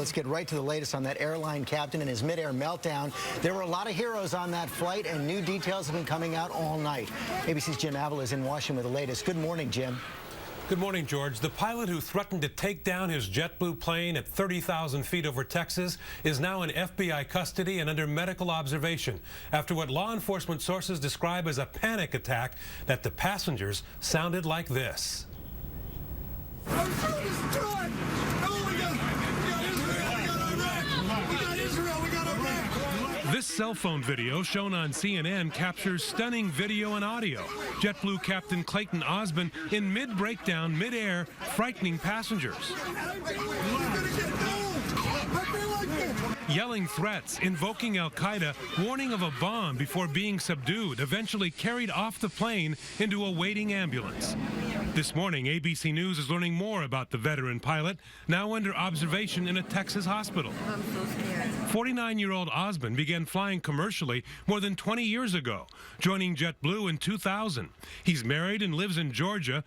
let's get right to the latest on that airline captain and his mid-air meltdown. There were a lot of heroes on that flight, and new details have been coming out all night. ABC's Jim Avila is in Washington with the latest. Good morning, Jim. Good morning, George. The pilot who threatened to take down his JetBlue plane at 30,000 feet over Texas is now in FBI custody and under medical observation after what law enforcement sources describe as a panic attack that the passengers sounded like this. This cell phone video shown on CNN captures stunning video and audio. JetBlue Captain Clayton Osborne in mid-breakdown, mid-air, frightening passengers. Yelling threats, invoking Al-Qaeda, warning of a bomb before being subdued, eventually carried off the plane into a waiting ambulance. This morning, ABC News is learning more about the veteran pilot, now under observation in a Texas hospital. I'm so scared. 49-year-old Osborne began flying commercially more than 20 years ago, joining JetBlue in 2000. He's married and lives in Georgia,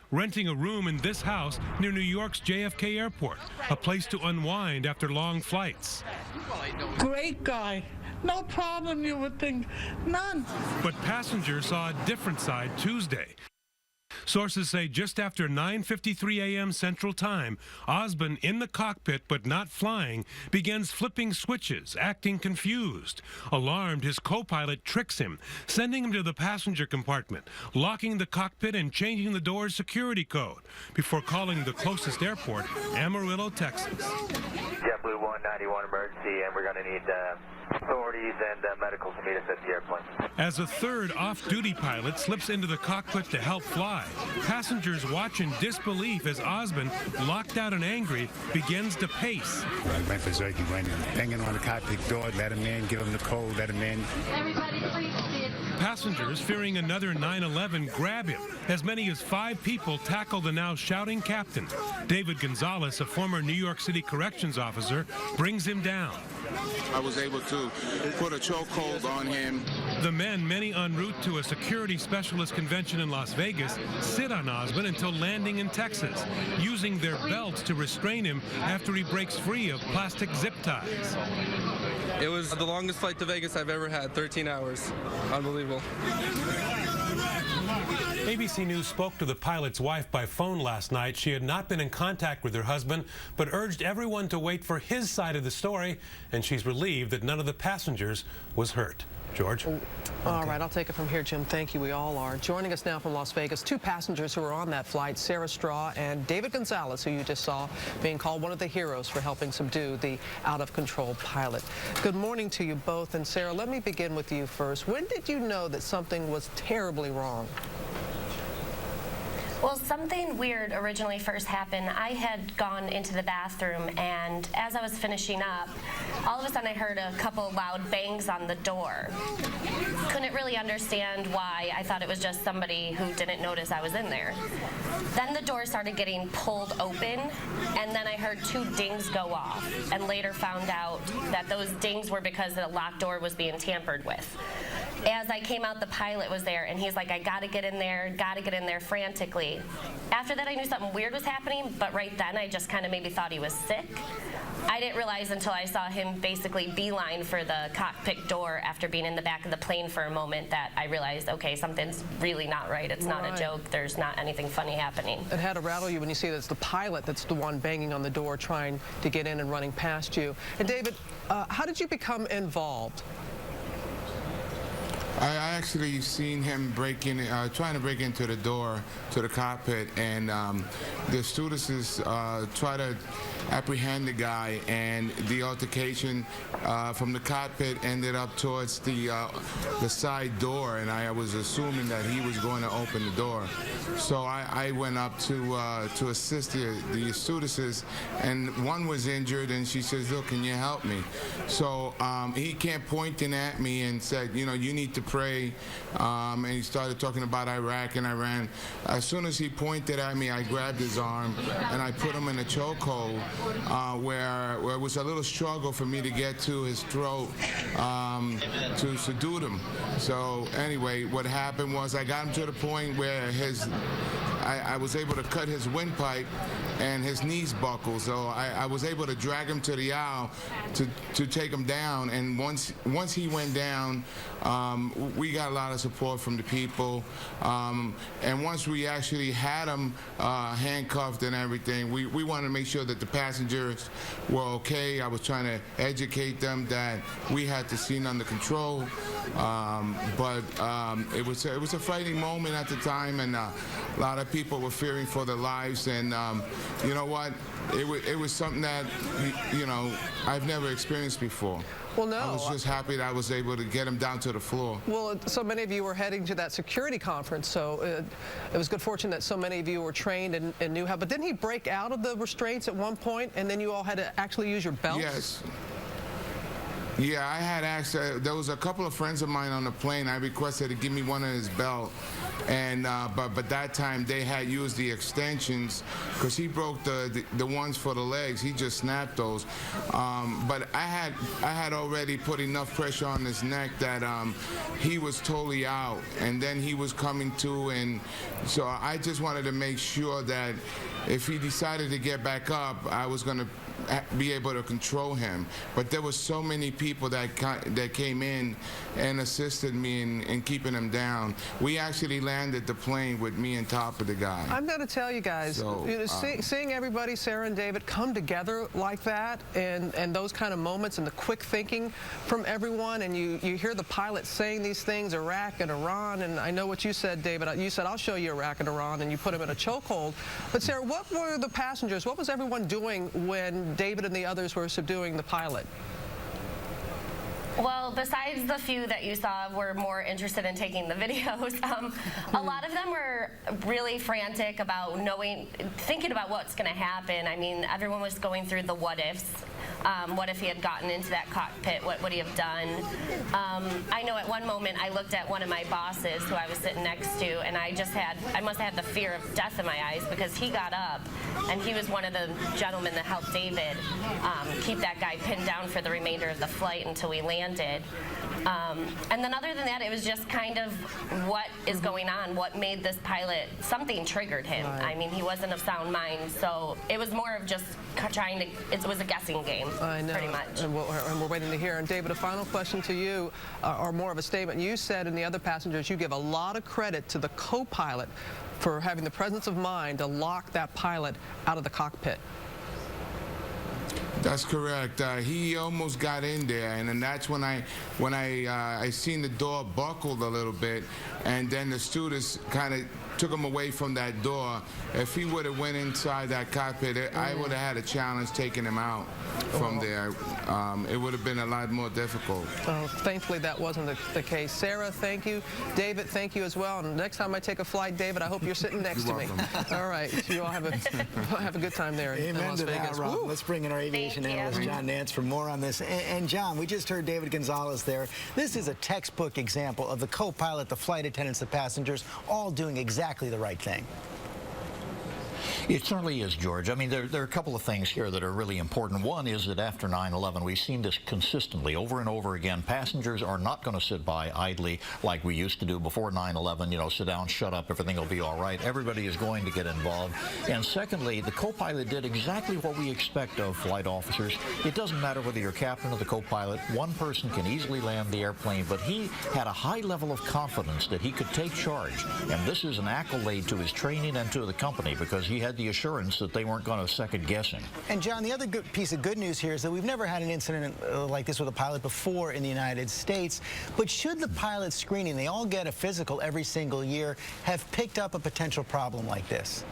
renting a room in this house near New York's JFK Airport, a place to unwind after long flights. Great guy. No problem, you would think. None. But passengers saw a different side Tuesday. Sources say just after 9:53 a.m. Central Time, Osborne, in the cockpit but not flying, begins flipping switches, acting confused. Alarmed, his co-pilot tricks him, sending him to the passenger compartment, locking the cockpit and changing the door's security code before calling the closest airport, Amarillo, Texas. JetBlue 191 emergency, and we're going to need authorities and medical to meet us at the airplane. As a third off-duty pilot slips into the cockpit to help fly, passengers watch in disbelief as Osborne, locked out and angry, begins to pace. I went berserk. He went banging on the cockpit door, let him in, give him the code, let him in. Everybody please sit. Passengers, fearing another 9/11, grab him. As many as 5 people tackle the now shouting captain. David Gonzalez, a former New York City corrections officer, brings him down. I was able to put a chokehold on him. The men, many en route to a security specialist convention in Las Vegas, sit on Osborne until landing in Texas, using their belts to restrain him after he breaks free of plastic zip ties. It was the longest flight to Vegas I've ever had, 13 hours. Unbelievable. ABC News spoke to the pilot's wife by phone last night. She had not been in contact with her husband, but urged everyone to wait for his side of the story, and she's relieved that none of the passengers was hurt. George? All right, I'll take it from here, Jim. Thank you. We all are. Joining us now from Las Vegas, 2 passengers who were on that flight, Sarah Straw and David Gonzalez, who you just saw being called one of the heroes for helping subdue the out-of-control pilot. Good morning to you both. And Sarah, let me begin with you first. When did you know that something was terribly wrong? Well, something weird originally first happened. I had gone into the bathroom, and as I was finishing up, all of a sudden I heard a couple loud bangs on the door. Couldn't really understand why. I thought it was just somebody who didn't notice I was in there. Then the door started getting pulled open, and then I heard 2 dings go off, and later found out that those dings were because the locked door was being tampered with. As I came out, the pilot was there, and he's like, I gotta get in there frantically. After that, I knew something weird was happening, but right then, I just kind of maybe thought he was sick. I didn't realize until I saw him basically beeline for the cockpit door after being in the back of the plane for a moment that I realized, okay, something's really not right. It's not a joke. There's not anything funny happening. It had to rattle you when you see that it's the pilot that's the one banging on the door, trying to get in and running past you. And David, how did you become involved? I actually seen him trying to break into the door to the cockpit, and the stewardesses try to apprehend the guy, and the altercation from the cockpit ended up towards the side door, and I was assuming that he was going to open the door. So I went up to assist the stewardesses, and one was injured, and she says, look, can you help me? So he kept pointing at me and said, you know, you need to pray, and he started talking about Iraq and Iran. As soon as he pointed at me, I grabbed his arm, and I put him in a chokehold where it was a little struggle for me to get to his throat to subdue him. So anyway, what happened was I got him to the point where I was able to cut his windpipe and his knees buckled. So I was able to drag him to the aisle to take him down. And once he went down, we got a lot of support from the people. And once we actually had him handcuffed and everything, we wanted to make sure that the passengers were okay. I was trying to educate them that we had the scene under control. But it was a frightening moment at the time, and a lot of people were fearing for their lives. And you know what? It was something that I've never experienced before. Well, no. I was just happy that I was able to get him down to the floor. Well, so many of you were heading to that security conference, so it was good fortune that so many of you were trained and knew how. But didn't he break out of the restraints at one point, and then you all had to actually use your belts? Yes. Yeah, I had asked, there was a couple of friends of mine on the plane. I requested to give me one of his belt, and but that time they had used the extensions because he broke the ones for the legs. He just snapped those. But I had already put enough pressure on his neck that he was totally out, and then he was coming to, and so I just wanted to make sure that if he decided to get back up, I was going to be able to control him. But there were so many people that came in and assisted me in keeping him down. We actually landed the plane with me on top of the guy. I'm going to tell you guys, so, seeing everybody, Sarah and David, come together like that, and those kind of moments, and the quick thinking from everyone, and you hear the pilot saying these things, Iraq and Iran, and I know what you said, David. You said, I'll show you Iraq and Iran, and you put him in a chokehold. But Sarah, what were the passengers, what was everyone doing when David and the others were subduing the pilot? Well, besides the few that you saw were more interested in taking the videos, a lot of them were really frantic about thinking about what's going to happen. I mean, everyone was going through the what ifs. What if he had gotten into that cockpit? What would he have done? I know at one moment I looked at one of my bosses who I was sitting next to, and I must have had the fear of death in my eyes, because he got up and he was one of the gentlemen that helped David keep that guy pinned down for the remainder of the flight until we landed. And then other than that, it was just kind of what is going on, what made this pilot, something triggered him. Right. I mean, he wasn't of sound mind, so it was more of just trying to, it was a guessing game. I know. Pretty much. And we're waiting to hear. And David, a final question to you, or more of a statement. You said, and the other passengers, you give a lot of credit to the co-pilot for having the presence of mind to lock that pilot out of the cockpit. That's correct. He almost got in there, and then that's when I seen the door buckled a little bit, and then the stewardess kind of took him away from that door. If he would have went inside that cockpit, I would have had a challenge taking him out from there. It would have been a lot more difficult. Well, thankfully that wasn't the case. Sarah, thank you. David, thank you as well. And next time I take a flight, David, I hope you're sitting next to me. All right. You all have a good time there in Las Vegas. That, Rob. Let's bring in our aviation analyst, John Nance, for more on this. And John, we just heard David Gonzalez there. This is a textbook example of the co-pilot, the flight attendants, the passengers, all doing exactly the right thing. It certainly is, George. I mean, there are a couple of things here that are really important. One is that after 9/11, we've seen this consistently over and over again. Passengers are not going to sit by idly like we used to do before 9/11, you know, sit down, shut up, everything will be all right. Everybody is going to get involved. And secondly, the co-pilot did exactly what we expect of flight officers. It doesn't matter whether you're captain or the co-pilot. One person can easily land the airplane, but he had a high level of confidence that he could take charge. And this is an accolade to his training and to the company, because he had the assurance that they weren't going to second guess him. And John, the other piece of good news here is that we've never had an incident like this with a pilot before in the United States. But should the pilot screening, they all get a physical every single year, have picked up a potential problem like this?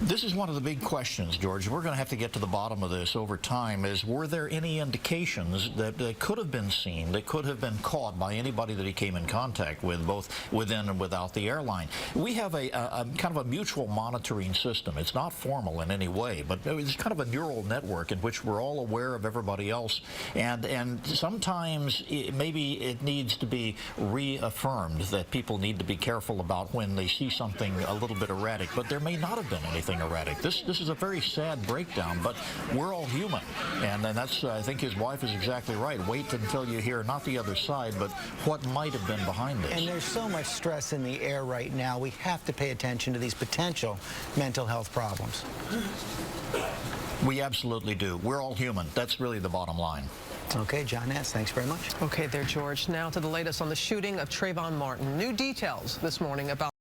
This is one of the big questions, George. We're going to have to get to the bottom of this over time. Were there any indications that could have been seen, that could have been caught by anybody that he came in contact with, both within and without the airline? We have a kind of a mutual monitoring system. It's not formal in any way, but it's kind of a neural network in which we're all aware of everybody else. And sometimes maybe it needs to be reaffirmed that people need to be careful about when they see something a little bit erratic. But there may not have been anything anything erratic. This is a very sad breakdown, but we're all human. And then that's, I think his wife is exactly right. Wait until you hear not the other side, but what might have been behind this. And there's so much stress in the air right now. We have to pay attention to these potential mental health problems. We absolutely do. We're all human. That's really the bottom line. Okay, John Nance, thanks very much. Okay there, George. Now to the latest on the shooting of Trayvon Martin. New details this morning about